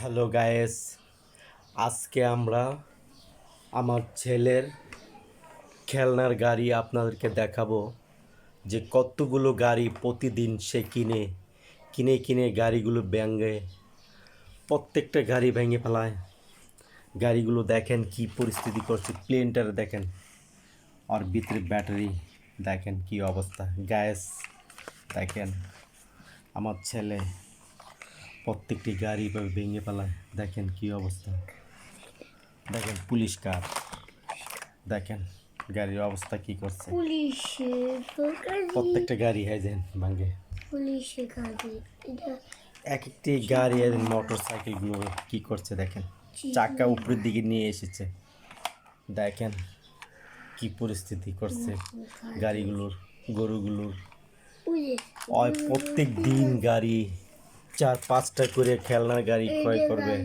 Hello guys, আজকে আমরা আমার ছেলের খেলনার গাড়ি আপনাদেরকে দেখাবো যে কতগুলো গাড়ি প্রতিদিন সে কিনে কিনে কিনে গাড়িগুলো ভেঙে প্রত্যেকটা গাড়ি ভেঙে ফেলায়। গাড়িগুলো দেখেন কি পরিস্থিতি করছে, প্লেনটার দেখেন আর ভিতরে ব্যাটারি দেখেন কি অবস্থা। গ্যাস দেখেন, আমার ছেলে প্রত্যেকটি গাড়ি এভাবে ভেঙে ফেলায়, দেখেন কি অবস্থা। দেখেন পুলিশ কার, দেখেন গাড়ির অবস্থা কি করছে। প্রত্যেকটা গাড়ি হেজেন ভাঙ্গে, পুলিশের গাড়ি এক একটি গাড়ি মোটর সাইকেলগুলো কি করছে দেখেন, চাকা উপরের দিকে নিয়ে এসেছে। দেখেন কি পরিস্থিতি করছে গাড়িগুলোর, গরুগুলোর। ওই প্রত্যেক দিন গাড়ি 4-5টা করে খেলনার গাড়ি ক্রয় করবে।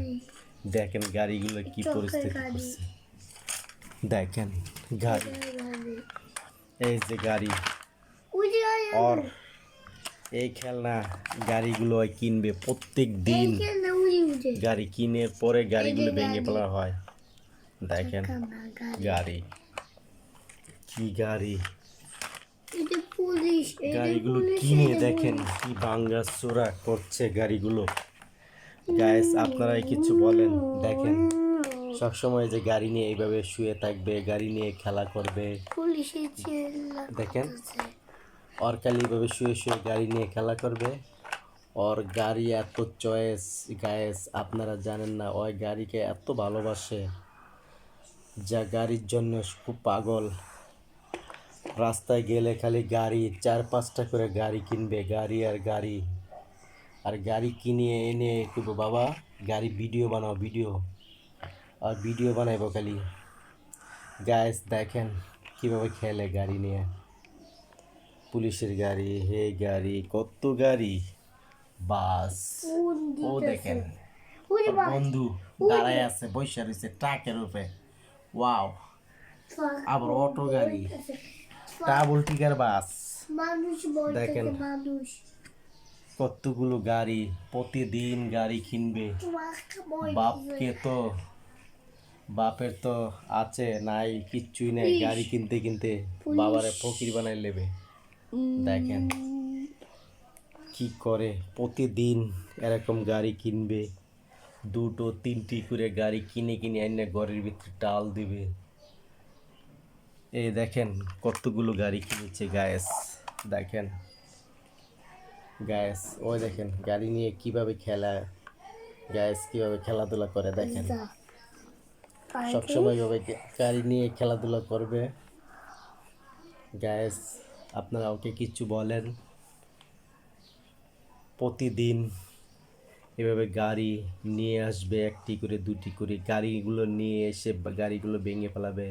দেখেন গাড়িগুলো কি পরিস্থিতি করছে, দেখেন গাড়ি, এই যে গাড়ি আর এই খেলনা গাড়িগুলো কিনবে প্রত্যেক দিন। গাড়ি কিনে পরে গাড়িগুলো ভেঙে ফেলা হয়। দেখেন গাড়ি, কি গাড়ি, গাড়িগুলো কিনে দেখেন কি ভাঙ্গা চোরা করছে গাড়িগুলো। গাইস আপনারা কিছু বলেন। দেখেন সবসময় যে গাড়ি নিয়ে এইভাবে শুয়ে থাকবে, গাড়ি নিয়ে খেলা করবে। দেখেন और এইভাবে শুয়ে শুয়ে গাড়ি নিয়ে খেলা করবে। और গাড়ি এত চয়েস গাইস, আপনারা জানেন না ওই গাড়িকে এত ভালোবাসে, যা গাড়ির জন্য খুব পাগল। রাস্তায় গেলে খালি গাড়ি, 4-5টা করে গাড়ি কিনবে, গাড়ি আর গাড়ি। আর গাড়ি কিনে এনে করবো বাবা গাড়ি ভিডিও বানাও, ভিডিও আর ভিডিও বানাইবো খালি। গাইস দেখেন কীভাবে খেলে গাড়ি নিয়ে, পুলিশের গাড়ি, হে গাড়ি, কত গাড়ি, বাস। ও দেখেন বন্ধু দাঁড়ায় আছে, বসে রয়েছে ট্রাকের উপরে। ওয়াও, আবার অটো গাড়ি, ডাবল টিকার বাস। দেখেন কতগুলো গাড়ি, প্রতিদিন গাড়ি কিনবে। বাপের তো আছে নাই কিচ্ছুই নেই, গাড়ি কিনতে কিনতে বাবারে ফকির বানাই নেবে। দেখেন কি করে, প্রতিদিন এরকম গাড়ি কিনবে, 2-3টি করে গাড়ি কিনে কিনে এনে ঘরের ভিতরে টাল দিবে। এই দেখেন কতগুলো গাড়ি কিনেছে গ্যাস, দেখেন গ্যাস। ওই দেখেন গাড়ি নিয়ে কিভাবে খেলা, গ্যাস কিভাবে খেলাধুলা করে। দেখেন সবসময় ভাবে গাড়ি নিয়ে খেলাধুলা করবে। গ্যাস আপনারা ওকে কিছু বলেন। প্রতিদিন এভাবে গাড়ি নিয়ে আসবে, 1টি করে 2টি করে গাড়িগুলো নিয়ে এসে গাড়িগুলো ভেঙে ফেলাবে।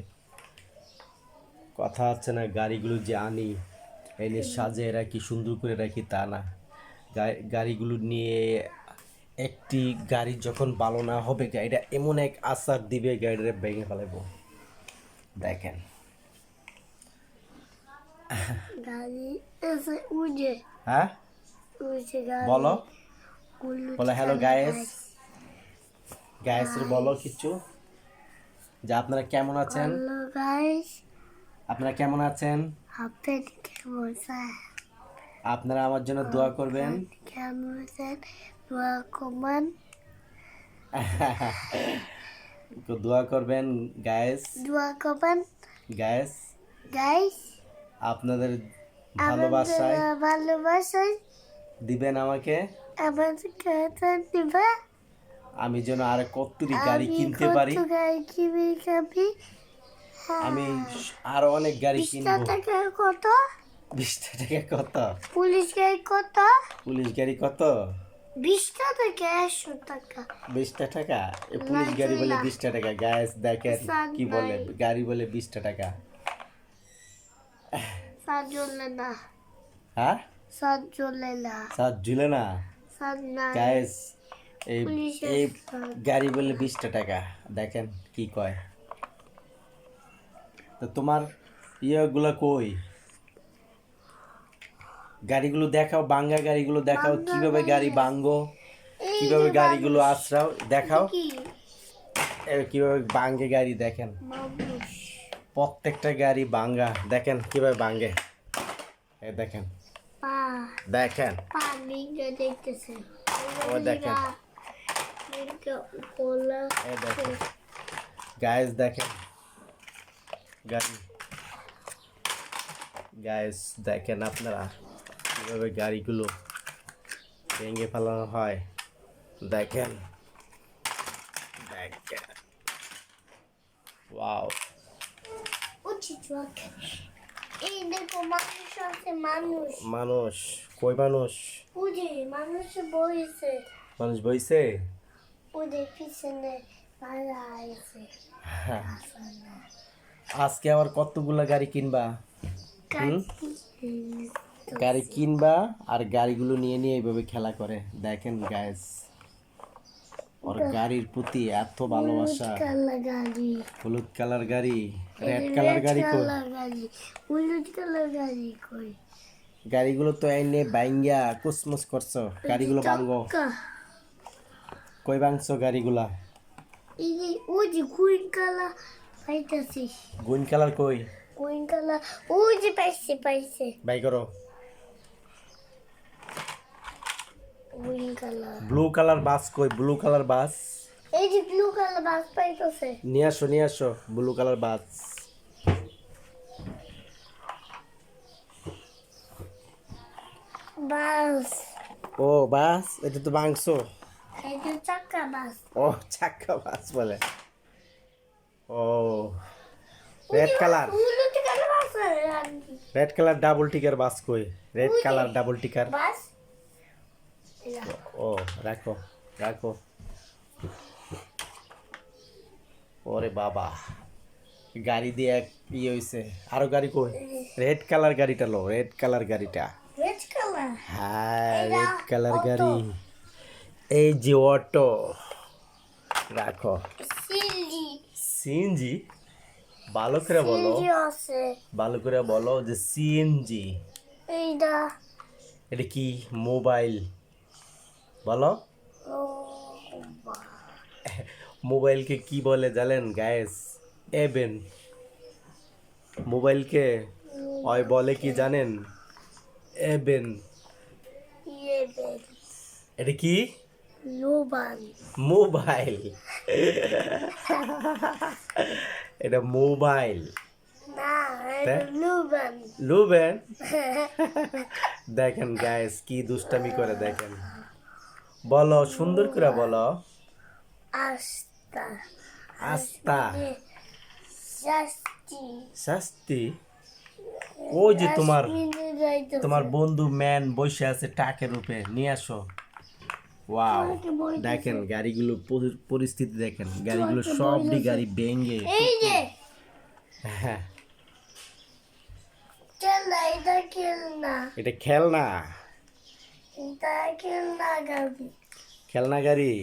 কথা হচ্ছে না গাড়িগুলো যে আনি এনে সাজে রাখি, সুন্দর করে রাখি তা না। গাড়িগুলো নিয়ে একটি গাড়ি যখন ভালো না হবে, গাড়িটা এমন এক আসার দিবে গাড়িটা ভেঙে ফেলাবো। দেখেন হ্যাঁ বলো, বলো হ্যালো গায়েস, গায়েসের বলো কিছু, যে আপনারা কেমন আছেন, আপনারা কেমন আছেন, আপনারা আমার জন্য দোয়া করবেন। দোয়া করবেন গায়েস, গায়েস আপনাদের ভালোবাসায় দিবেন আমাকে, আমি যেন আর কতটি গাড়ি কিনতে পারি। আমি আরো অনেক গাড়ি কিনবো। 20টা টাকা কত? পুলিশ গাড়ি কত? পুলিশ গাড়ি কত? 20টা টাকা, 100 টাকা। 20টা টাকা? এই পুলিশ গাড়ি বলে 20টা টাকা। গাইস দেখেন কি বলে, গাড়ি বলে 20টা টাকা। সাত জ্বলে না। হ্যাঁ সাত জ্বলে না। সাত ঝুলে না। গাইস এই গাড়ি বলে 20টা টাকা। দেখেন কি কয়। তো তোমার ইয়েগুলো কই, গাড়িগুলো দেখাও, ভাঙ্গা গাড়িগুলো দেখাও, কিভাবে গাড়ি ভাঙ্গো। কিভাবে গাড়িগুলো আশ্রাও দেখাও, কি কিভাবে ভাঙ্গে গাড়ি দেখেন, মানুষ প্রত্যেকটা গাড়ি ভাঙ্গা দেখেন কিভাবে ভাঙ্গে, দেখেন পা দেখেন পানি দেখতেছে ও দেখেন কোলা দেখেন গাইস, দেখেন গাড়ি, গাইস দেখেন আপনারা কিভাবে গাড়িগুলো ভেঙে ফেলানো হয়, দেখেন দেখেন ওয়াও। উচিত এই দেখো মানুষ আছে মানুষ মানুষ কই মানুষ, বুঝি মানুষ বইছে মানুষ বইছে, ওদের পিছনে মারা আছে আজকে আবার কতগুলা গাড়ি কিনবা, গাড়ি কিনবা আর গাড়িগুলো নিয়ে নিয়ে এইভাবে খেলা করে, দেখেন গাইস ওর গাড়ির প্রতি এত ভালোবাসা, কালা গাড়ি হলুদ কালার গাড়ি, রেড কালার গাড়ি কই, কালা গাড়ি হলুদ কালার গাড়ি কই গাড়িগুলো তো এনে বাইঙ্গা কুসমুস করছো, গাড়িগুলো ভাঙ্গো, কই ভাঙছো গাড়িগুলা, এই যে ওই যে কুইন কালা পাইতাছি গুন কালার কই, কুইন কালা ওই যে পাইছে বাই করো, কুইন কালা ব্লু কালার বাস কই, ব্লু কালার বাস এই যে ব্লু কালার বাস পাইতাছে নিয়ে আসো ব্লু কালার বাস, বাস ও বাস এটা তো ভাঙছো, এই যে চাকা বাস ও চাক্কা বাস বলে, ও রেড কালার, হলুদ কালার বাস রেড কালার ডাবল টিকার বাস কই, রেড কালার ডাবল টিকার, বাস ও রাখো রাখো, ওরে বাবা গাড়ি দিয়ে এক ইয়ে হইছে, আরো গাড়ি কই, রেড কালার গাড়িটা লো, রেড কালার গাড়িটা, রেড কালার হ্যাঁ রেড কালার গাড়ি, এই যে অটো রাখো, সিলি সিএনজি, ভালো করে বলো, সিলি আছে ভালো করে বলো যে সিএনজি, এইটা এটা কি মোবাইল বলো, ও মোবাইলকে কি বলে জানেন গাইস, এবেন, মোবাইলকে ওই বলে কি জানেন, এবেন, ইয়েবেন এটা কি লোবান মোবাইল, এটা মোবাইল, না এটা লোবান লুবেন, দেখেন গাইস কি দুষ্টামি করে দেখেন, বলো সুন্দর করে বলো, আস্তা আস্তা, শাস্তি শাস্তি, ওই যে তোমার বন্ধু ম্যান বসে আছে টাকের উপরে, নিয়ে আসো, ওয়াও দেখেন গাড়িগুলো পরিস্থিতি দেখেন, গাড়িগুলো সবই গাড়ি ভেঙে, এই যে হ্যাঁ খেলনা এটা খেলনা এটা খেলনা, এটা খেলনা গাড়ি খেলনা গাড়ি,